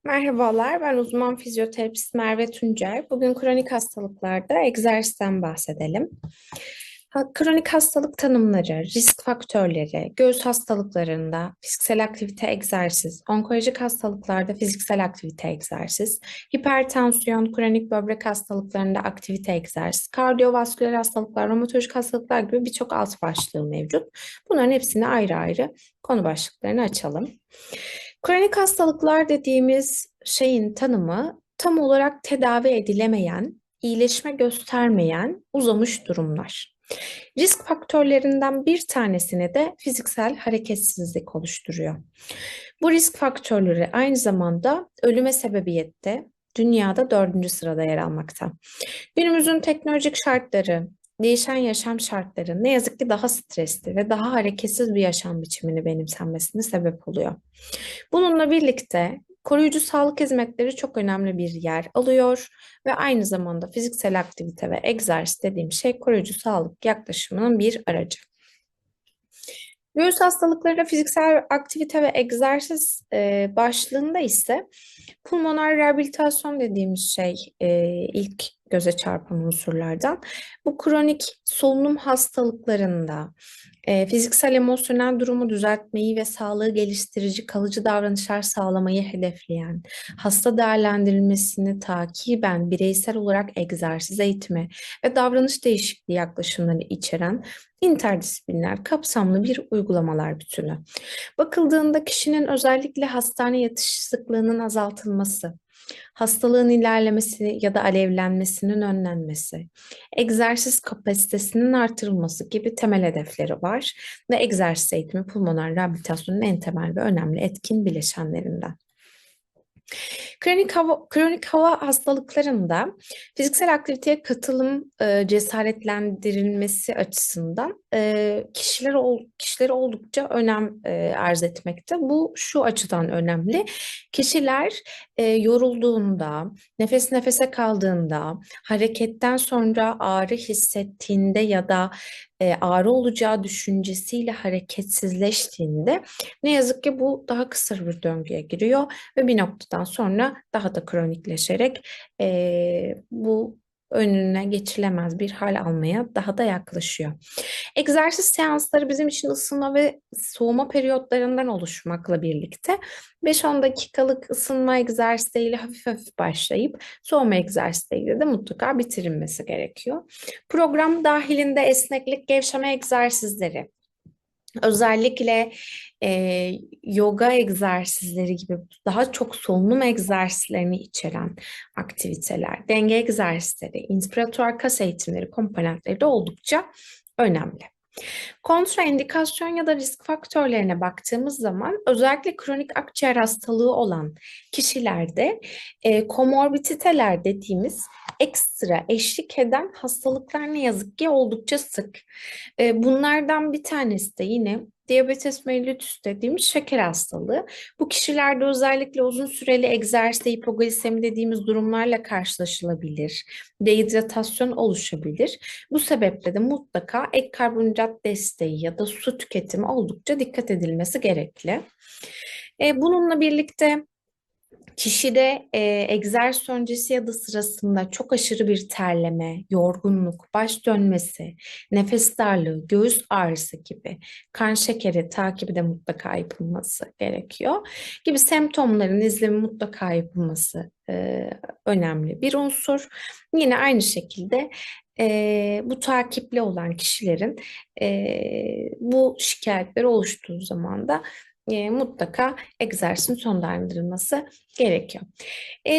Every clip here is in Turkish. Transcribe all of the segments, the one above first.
Merhabalar, ben uzman fizyoterapist Merve Tuncer. Bugün kronik hastalıklarda egzersizden bahsedelim. Kronik hastalık tanımları, risk faktörleri, göğüs hastalıklarında fiziksel aktivite egzersiz, onkolojik hastalıklarda fiziksel aktivite egzersiz, hipertansiyon, kronik böbrek hastalıklarında aktivite egzersiz, kardiyovasküler hastalıklar, romatolojik hastalıklar gibi birçok alt başlığı mevcut. Bunların hepsini ayrı ayrı konu başlıklarını açalım. Kronik hastalıklar dediğimiz şeyin tanımı tam olarak tedavi edilemeyen, iyileşme göstermeyen uzamış durumlar. Risk faktörlerinden bir tanesini de fiziksel hareketsizlik oluşturuyor. Bu risk faktörleri aynı zamanda ölüme sebebiyette dünyada dördüncü sırada yer almakta. Günümüzün teknolojik şartları, değişen yaşam şartları ne yazık ki daha stresli ve daha hareketsiz bir yaşam biçimini benimsenmesine sebep oluyor. Bununla birlikte koruyucu sağlık hizmetleri çok önemli bir yer alıyor ve aynı zamanda fiziksel aktivite ve egzersiz dediğim şey koruyucu sağlık yaklaşımının bir aracı. Göğüs hastalıklarında fiziksel aktivite ve egzersiz başlığında ise pulmoner rehabilitasyon dediğimiz şey ilk göze çarpan unsurlardan. Bu kronik solunum hastalıklarında fiziksel emosyonel durumu düzeltmeyi ve sağlığı geliştirici kalıcı davranışlar sağlamayı hedefleyen, hasta değerlendirilmesini takiben bireysel olarak egzersiz eğitimi ve davranış değişikliği yaklaşımları içeren interdisipliner kapsamlı bir uygulamalar bütünü. Bakıldığında kişinin özellikle hastane yatış sıklığının azaltılması, hastalığın ilerlemesi ya da alevlenmesinin önlenmesi, egzersiz kapasitesinin artırılması gibi temel hedefleri var ve egzersiz eğitimi pulmoner rehabilitasyonun en temel ve önemli etkin bileşenlerinden. Kronik hava hastalıklarında fiziksel aktiviteye katılım cesaretlendirilmesi açısından kişileri oldukça önem arz etmekte. Bu şu açıdan önemli. Kişiler yorulduğunda, nefes nefese kaldığında, hareketten sonra ağrı hissettiğinde ya da ağrı olacağı düşüncesiyle hareketsizleştiğinde ne yazık ki bu daha kısır bir döngüye giriyor ve bir noktadan sonra daha da kronikleşerek bu önüne geçilemez bir hal almaya daha da yaklaşıyor. Egzersiz seansları bizim için ısınma ve soğuma periyotlarından oluşmakla birlikte 5-10 dakikalık ısınma egzersizleriyle hafif hafif başlayıp soğuma egzersizleriyle de mutlaka bitirilmesi gerekiyor. Program dahilinde esneklik, gevşeme egzersizleri, özellikle yoga egzersizleri gibi daha çok solunum egzersizlerini içeren aktiviteler, denge egzersizleri, inspiratuar kas eğitimleri komponentleri de oldukça önemli. Kontraindikasyon ya da risk faktörlerine baktığımız zaman özellikle kronik akciğer hastalığı olan kişilerde komorbiditeler dediğimiz ekstra eşlik eden hastalıklar ne yazık ki oldukça sık. Bunlardan bir tanesi de yine diyabetes mellitus dediğimiz şeker hastalığı. Bu kişilerde özellikle uzun süreli egzersizde hipoglisemi dediğimiz durumlarla karşılaşılabilir. Dehidratasyon oluşabilir. Bu sebeple de mutlaka ek karbonhidrat desteği ya da su tüketimi oldukça dikkat edilmesi gerekli. Bununla birlikte kişide egzersiz öncesi ya da sırasında çok aşırı bir terleme, yorgunluk, baş dönmesi, nefes darlığı, göğüs ağrısı gibi kan şekeri takibi de mutlaka yapılması gerekiyor. Gibi semptomların izlemi mutlaka yapılması önemli bir unsur. Yine aynı şekilde bu takipli olan kişilerin bu şikayetleri oluştuğu zaman da mutlaka egzersizin sonlandırılması gerekiyor.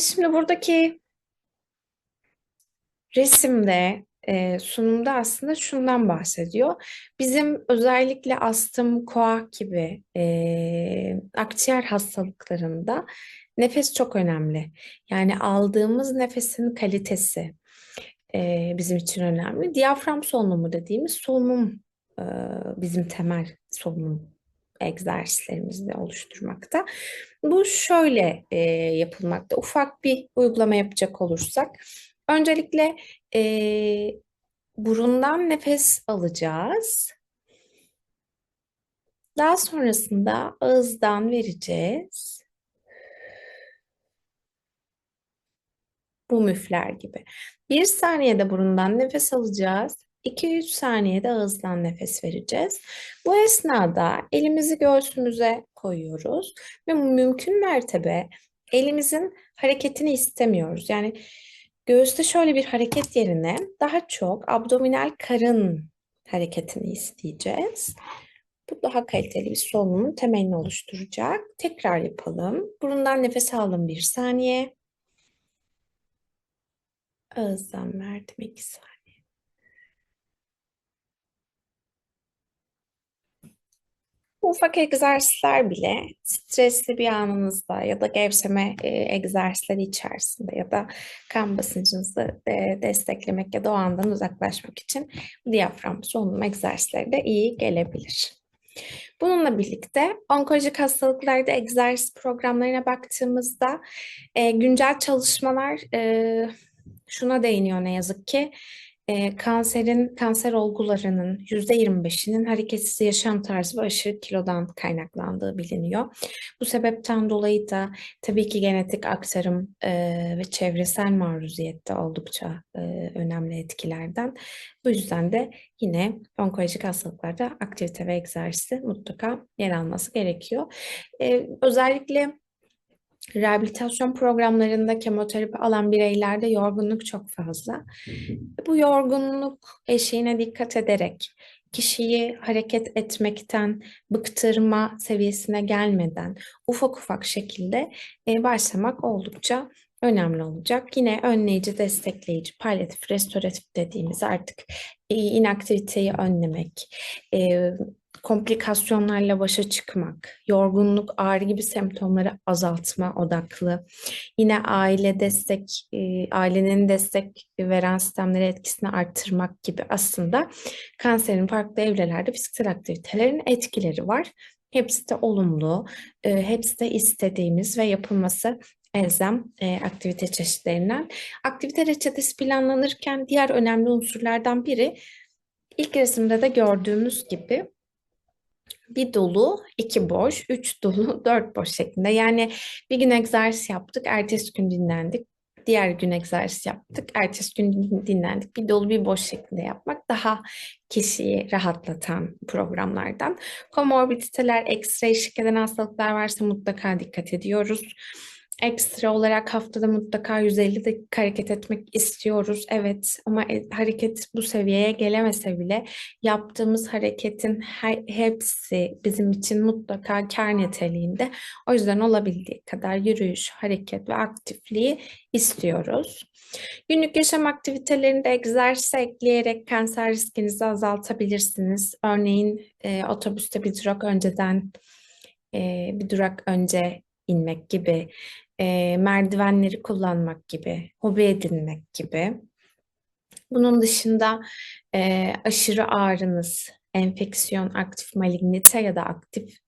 Şimdi buradaki resimde, sunumda aslında şundan bahsediyor. Bizim özellikle astım, koah gibi akciğer hastalıklarında nefes çok önemli. Yani aldığımız nefesin kalitesi bizim için önemli. Diyafram solunumu dediğimiz solunum e, bizim temel solunum egzersizlerimizde oluşturmakta. Bu şöyle yapılmakta. Ufak bir uygulama yapacak olursak, öncelikle burundan nefes alacağız. Daha sonrasında ağızdan vereceğiz. Bu müfler gibi. 1 saniyede burundan nefes alacağız. 2-3 saniyede ağızdan nefes vereceğiz. Bu esnada elimizi göğsümüze koyuyoruz ve mümkün mertebe elimizin hareketini istemiyoruz. Yani göğüste şöyle bir hareket yerine daha çok abdominal karın hareketini isteyeceğiz. Bu daha kaliteli bir solunumun temelini oluşturacak. Tekrar yapalım. Burundan nefes alın 1 saniye. Ağızdan verdim 2 saniye. Bu ufak egzersizler bile stresli bir anınızda ya da gevşeme egzersizleri içerisinde ya da kan basıncınızı desteklemek ya da o andan uzaklaşmak için diyafram solunum egzersizleri de iyi gelebilir. Bununla birlikte onkolojik hastalıklarda egzersiz programlarına baktığımızda güncel çalışmalar şuna değiniyor ne yazık ki. Kanser olgularının %25'inin hareketsiz yaşam tarzı ve aşırı kilodan kaynaklandığı biliniyor. Bu sebepten dolayı da tabii ki genetik aktarım ve çevresel maruziyette oldukça önemli etkilerden. Bu yüzden de yine onkolojik hastalıklarda aktivite ve egzersizi mutlaka yer alması gerekiyor. Özellikle rehabilitasyon programlarında kemoterapi alan bireylerde yorgunluk çok fazla. Bu yorgunluk eşiğine dikkat ederek kişiyi hareket etmekten bıktırma seviyesine gelmeden ufak ufak şekilde başlamak oldukça önemli olacak. Yine önleyici, destekleyici, palyatif, restoratif dediğimiz artık inaktiviteyi önlemek, e, komplikasyonlarla başa çıkmak, yorgunluk, ağrı gibi semptomları azaltma odaklı. Yine ailenin destek veren sistemlere etkisini arttırmak gibi aslında kanserin farklı evrelerde fiziksel aktivitelerin etkileri var. Hepsi de olumlu, hepsi de istediğimiz ve yapılması elzem aktivite çeşitlerinden. Aktivite reçetesi planlanırken diğer önemli unsurlardan biri ilk resimde de gördüğümüz gibi bir dolu, iki boş, üç dolu, dört boş şeklinde. Yani bir gün egzersiz yaptık, ertesi gün dinlendik. Diğer gün egzersiz yaptık, ertesi gün dinlendik. Bir dolu bir boş şeklinde yapmak daha kişiyi rahatlatan programlardan. Komorbiditeler, ekstra eşlik eden hastalıklar varsa mutlaka dikkat ediyoruz. Ekstra olarak haftada mutlaka 150 dakika hareket etmek istiyoruz. Evet ama hareket bu seviyeye gelemese bile yaptığımız hareketin hepsi bizim için mutlaka kâr niteliğinde. O yüzden olabildiği kadar yürüyüş, hareket ve aktifliği istiyoruz. Günlük yaşam aktivitelerinde egzersiz ekleyerek kanser riskinizi azaltabilirsiniz. Örneğin otobüste bir durak önce inmek gibi, merdivenleri kullanmak gibi, hobi edinmek gibi. Bunun dışında aşırı ağrınız, enfeksiyon, aktif malignite ya da aktif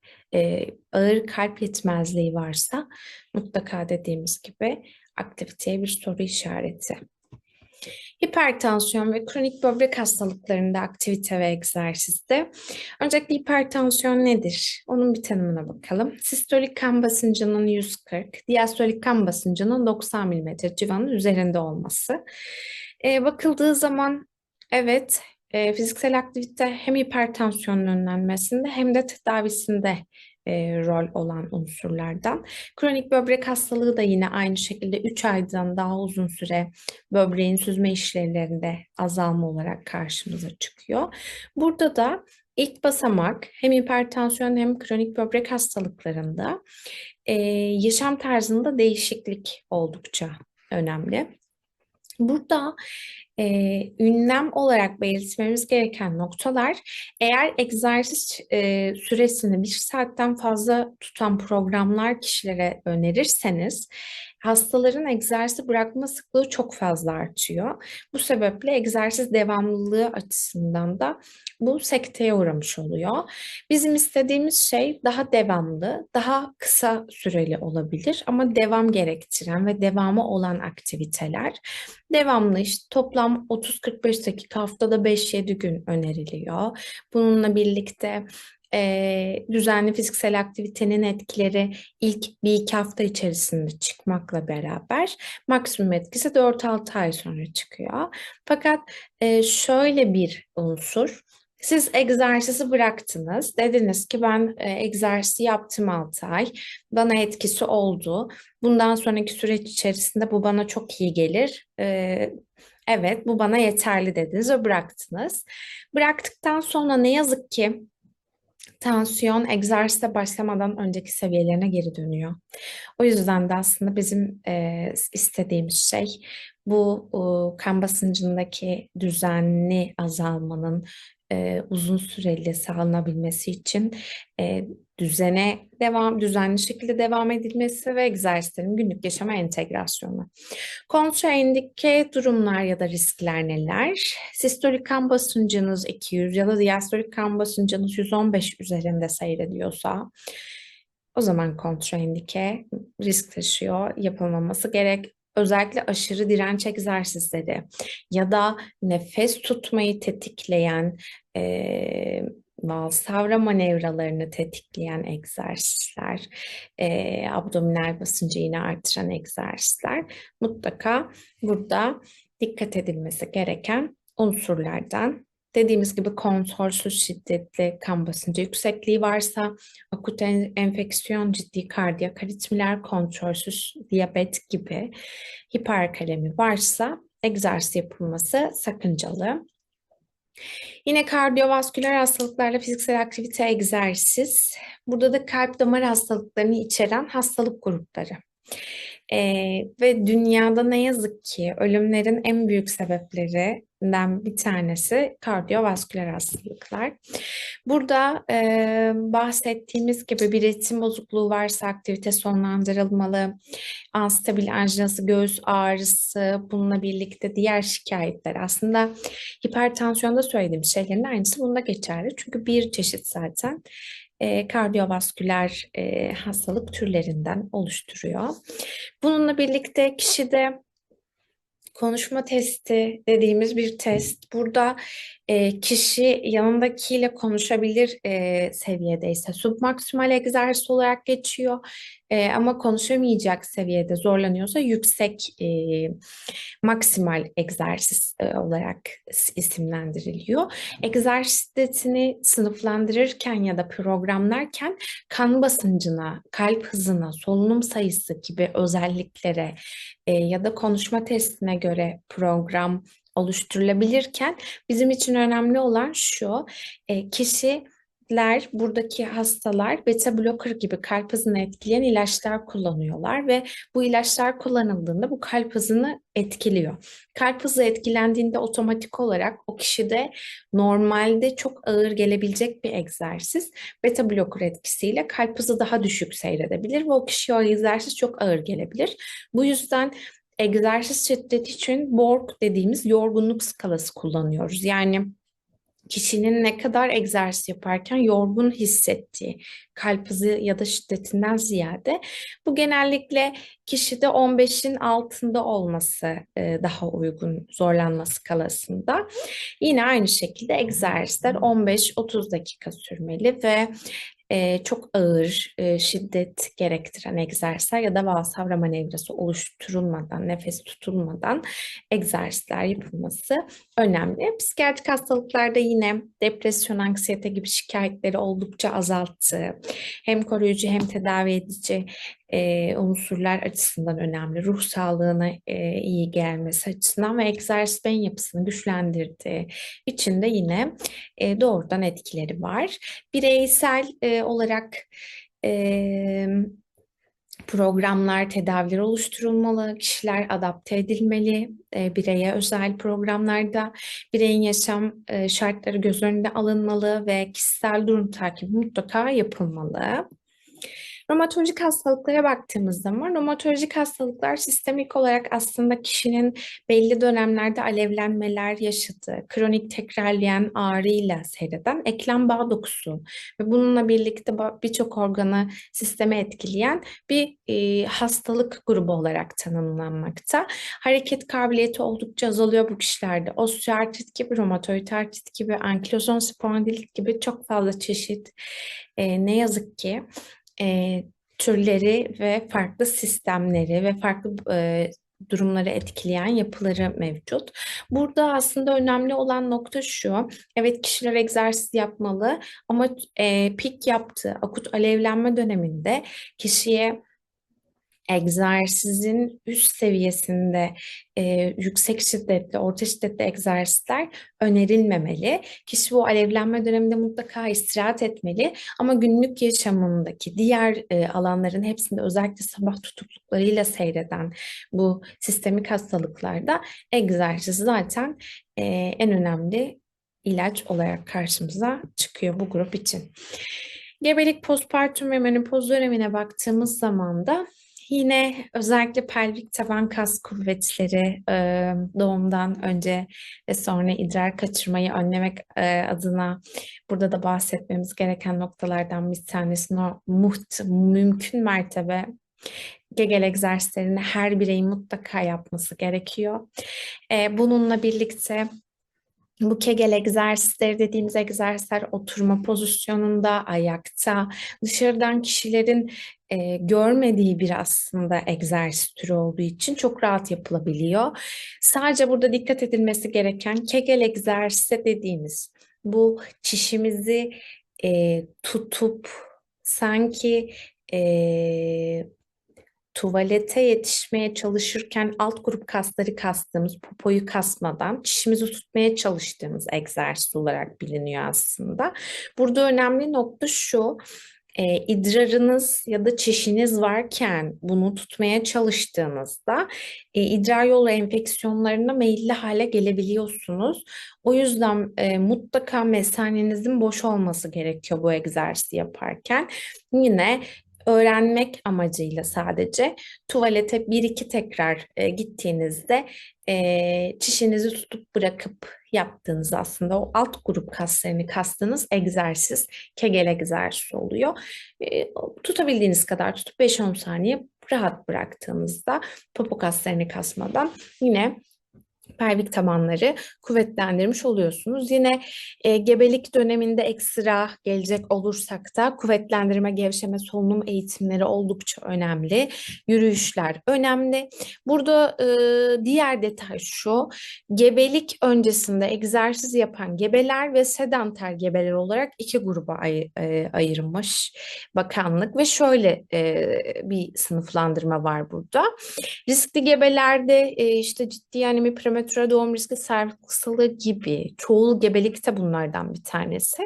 ağır kalp yetmezliği varsa mutlaka dediğimiz gibi aktiviteye bir soru işareti. Hipertansiyon ve kronik böbrek hastalıklarında aktivite ve egzersizde. Öncelikle hipertansiyon nedir? Onun bir tanımına bakalım. Sistolik kan basıncının 140, diastolik kan basıncının 90 mm civarının üzerinde olması. Bakıldığı zaman evet fiziksel aktivite hem hipertansiyonun önlenmesinde hem de tedavisinde rol olan unsurlardan. Kronik böbrek hastalığı da yine aynı şekilde 3 aydan daha uzun süre böbreğin süzme işlevlerinde azalma olarak karşımıza çıkıyor. Burada da ilk basamak hem hipertansiyon hem kronik böbrek hastalıklarında yaşam tarzında değişiklik oldukça önemli. Burada ünlem olarak belirtmemiz gereken noktalar eğer egzersiz süresini 1 saatten fazla tutan programlar kişilere önerirseniz hastaların egzersiz bırakma sıklığı çok fazla artıyor. Bu sebeple egzersiz devamlılığı açısından da bu sekteye uğramış oluyor. Bizim istediğimiz şey daha devamlı, daha kısa süreli olabilir ama devam gerektiren ve devamı olan aktiviteler. Devamlı işte toplam 30-45 dakika haftada 5-7 gün öneriliyor. Bununla birlikte Düzenli fiziksel aktivitenin etkileri ilk bir iki hafta içerisinde çıkmakla beraber maksimum etkisi 4-6 ay sonra çıkıyor. Fakat şöyle bir unsur, siz egzersizi bıraktınız. Dediniz ki ben egzersizi yaptım 6 ay. Bana etkisi oldu. Bundan sonraki süreç içerisinde bu bana çok iyi gelir. Evet, bu bana yeterli dediniz ve bıraktınız. Bıraktıktan sonra ne yazık ki tansiyon egzersize başlamadan önceki seviyelerine geri dönüyor. O yüzden de aslında bizim istediğimiz şey bu kan basıncındaki düzenli azalmanın uzun süreli sağlanabilmesi için e, düzenli şekilde devam edilmesi ve egzersizlerin günlük yaşama entegrasyonu. Kontraindike durumlar ya da riskler neler? Sistolik kan basıncınız 200 ya da diastolik kan basıncınız 115 üzerinde seyrediyorsa o zaman kontraindike risk taşıyor, yapılmaması gerek. Özellikle aşırı direnç egzersizleri ya da nefes tutmayı tetikleyen Valsalva manevralarını tetikleyen egzersizler, abdominal basıncı yine artıran egzersizler mutlaka burada dikkat edilmesi gereken unsurlardan. Dediğimiz gibi kontrolsüz şiddetli kan basıncı yüksekliği varsa, akut enfeksiyon, ciddi kardiyak aritmiler, kontrolsüz diyabet gibi hiperkalemi varsa egzersiz yapılması sakıncalı. Yine kardiyovasküler hastalıklarla fiziksel aktivite egzersiz. Burada da kalp damar hastalıklarını içeren hastalık grupları. Ve dünyada ne yazık ki ölümlerin en büyük sebeplerinden bir tanesi kardiyovasküler hastalıklar. Burada bahsettiğimiz gibi bir ritim bozukluğu varsa aktivite sonlandırılmalı. Anstabil anjinası, göğüs ağrısı, bununla birlikte diğer şikayetler. Aslında hipertansiyonda söylediğim şeylerin aynısı bunda geçerli. Çünkü bir çeşit zaten kardiyovasküler hastalık türlerinden oluşturuyor. Bununla birlikte kişide konuşma testi dediğimiz bir test. Burada kişi yanındakiyle konuşabilir seviyedeyse submaksimal egzersiz olarak geçiyor. Ama konuşamayacak seviyede zorlanıyorsa yüksek maksimal egzersiz olarak isimlendiriliyor. Egzersiz şiddetini sınıflandırırken ya da programlarken kan basıncına, kalp hızına, solunum sayısı gibi özelliklere ya da konuşma testine göre program oluşturulabilirken bizim için önemli olan şu, kişiler, buradaki hastalar beta blocker gibi kalp hızını etkileyen ilaçlar kullanıyorlar ve bu ilaçlar kullanıldığında bu kalp hızını etkiliyor. Kalp hızı etkilendiğinde otomatik olarak o kişide normalde çok ağır gelebilecek bir egzersiz beta blocker etkisiyle kalp hızı daha düşük seyredebilir ve o kişiye o egzersiz çok ağır gelebilir. Bu yüzden egzersiz şiddeti için Borg dediğimiz yorgunluk skalası kullanıyoruz. Yani kişinin ne kadar egzersiz yaparken yorgun hissettiği, kalp hızı ya da şiddetinden ziyade bu genellikle kişide 15'in altında olması daha uygun zorlanma skalasında. Yine aynı şekilde egzersizler 15-30 dakika sürmeli ve çok ağır, şiddet gerektiren egzersizler ya da Valsalva manevrası oluşturulmadan, nefes tutulmadan egzersizler yapılması önemli. Psikiyatrik hastalıklarda yine depresyon, anksiyete gibi şikayetleri oldukça azalttı. Hem koruyucu hem tedavi edici unsurlar açısından önemli. Ruh sağlığına iyi gelmesi açısından ve egzersiz beyin yapısını güçlendirdiği için de yine doğrudan etkileri var. Bireysel olarak programlar, tedaviler oluşturulmalı, kişiler adapte edilmeli, bireye özel programlarda bireyin yaşam şartları göz önünde alınmalı ve kişisel durum takibi mutlaka yapılmalı. Romatolojik hastalıklara baktığımız zaman romatolojik hastalıklar sistemik olarak aslında kişinin belli dönemlerde alevlenmeler yaşadığı, kronik tekrarlayan ağrıyla seyreden eklem bağ dokusu ve bununla birlikte birçok organı, sistemi etkileyen bir hastalık grubu olarak tanımlanmakta. Hareket kabiliyeti oldukça azalıyor bu kişilerde. Osteoartrit gibi, romatoid artrit gibi, ankilozon spondilit gibi çok fazla çeşit ne yazık ki e, türleri ve farklı sistemleri ve farklı durumları etkileyen yapıları mevcut. Burada aslında önemli olan nokta şu, evet kişiler egzersiz yapmalı ama pik yaptığı akut alevlenme döneminde kişiye egzersizin üst seviyesinde yüksek şiddetli, orta şiddetli egzersizler önerilmemeli. Kişi bu alevlenme döneminde mutlaka istirahat etmeli ama günlük yaşamındaki diğer alanların hepsinde özellikle sabah tutukluklarıyla seyreden bu sistemik hastalıklarda egzersiz zaten en önemli ilaç olarak karşımıza çıkıyor bu grup için. Gebelik, postpartüm ve menopoz dönemine baktığımız zaman da yine özellikle pelvik taban kas kuvvetleri doğumdan önce ve sonra idrar kaçırmayı önlemek adına burada da bahsetmemiz gereken noktalardan bir tanesi mümkün mertebe Kegel egzersizlerini her bireyin mutlaka yapması gerekiyor. Bununla birlikte bu Kegel egzersizleri dediğimiz egzersizler oturma pozisyonunda, ayakta, dışarıdan kişilerin görmediği bir aslında egzersiz türü olduğu için çok rahat yapılabiliyor. Sadece burada dikkat edilmesi gereken Kegel egzersizi dediğimiz bu çişimizi tutup sanki tuvalete yetişmeye çalışırken alt grup kasları kastığımız, popoyu kasmadan çişimizi tutmaya çalıştığımız egzersiz olarak biliniyor aslında. Burada önemli nokta şu, idrarınız ya da çişiniz varken bunu tutmaya çalıştığınızda idrar yolu enfeksiyonlarına meyilli hale gelebiliyorsunuz. O yüzden mutlaka mesanenizin boş olması gerekiyor bu egzersizi yaparken. Yine öğrenmek amacıyla sadece tuvalete bir iki tekrar gittiğinizde çişinizi tutup bırakıp yaptığınız aslında o alt grup kaslarını kastığınız egzersiz Kegel egzersizi oluyor. Tutabildiğiniz kadar tutup 5-10 saniye rahat bıraktığınızda popo kaslarını kasmadan yine pelvik tabanları kuvvetlendirmiş oluyorsunuz. Yine gebelik döneminde ekstra gelecek olursak da kuvvetlendirme, gevşeme, solunum eğitimleri oldukça önemli. Yürüyüşler önemli. Burada diğer detay şu, gebelik öncesinde egzersiz yapan gebeler ve sedanter gebeler olarak iki gruba ayırmış bakanlık ve şöyle bir sınıflandırma var burada. Riskli gebelerde işte ciddi anemi, prematüre doğum riski, servis kısalığı gibi çoğul gebelik de bunlardan bir tanesi.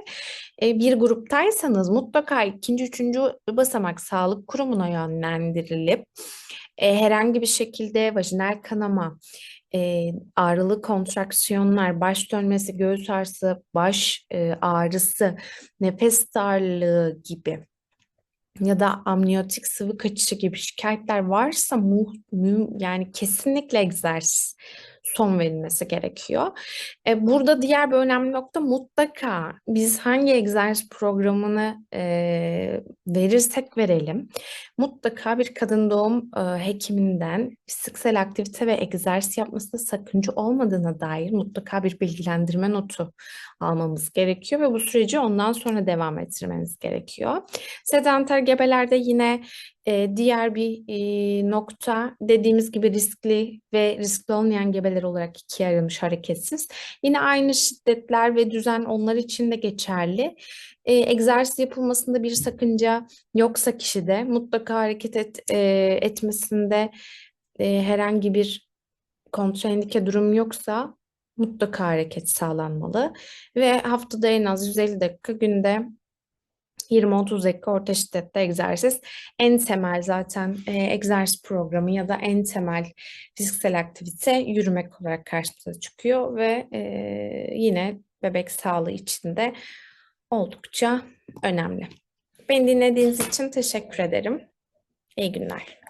Bir gruptaysanız mutlaka ikinci, üçüncü basamak sağlık kurumuna yönlendirilip herhangi bir şekilde vajinal kanama, ağrılı kontraksiyonlar, baş dönmesi, göğüs ağrısı, baş ağrısı, nefes darlığı gibi ya da amniyotik sıvı kaçışı gibi şikayetler varsa yani kesinlikle egzersiz son verilmesi gerekiyor. Burada diğer bir önemli nokta mutlaka biz hangi egzersiz programını verirsek verelim mutlaka bir kadın doğum hekiminden fiziksel aktivite ve egzersiz yapmasında sakınca olmadığına dair mutlaka bir bilgilendirme notu almamız gerekiyor ve bu süreci ondan sonra devam ettirmemiz gerekiyor. Sedanter gebelerde yine diğer bir nokta dediğimiz gibi riskli ve riskli olmayan gebeler olarak ikiye ayrılmış hareketsiz. Yine aynı şiddetler ve düzen onlar için de geçerli. Egzersiz yapılmasında bir sakınca yoksa kişide mutlaka etmesinde herhangi bir kontraindike durum yoksa mutlaka hareket sağlanmalı ve haftada en az 150 dakika günde 20-30 dakika orta şiddette egzersiz. En temel zaten egzersiz programı ya da en temel fiziksel aktivite yürümek olarak karşımıza çıkıyor ve yine bebek sağlığı için de oldukça önemli. Beni dinlediğiniz için teşekkür ederim. İyi günler.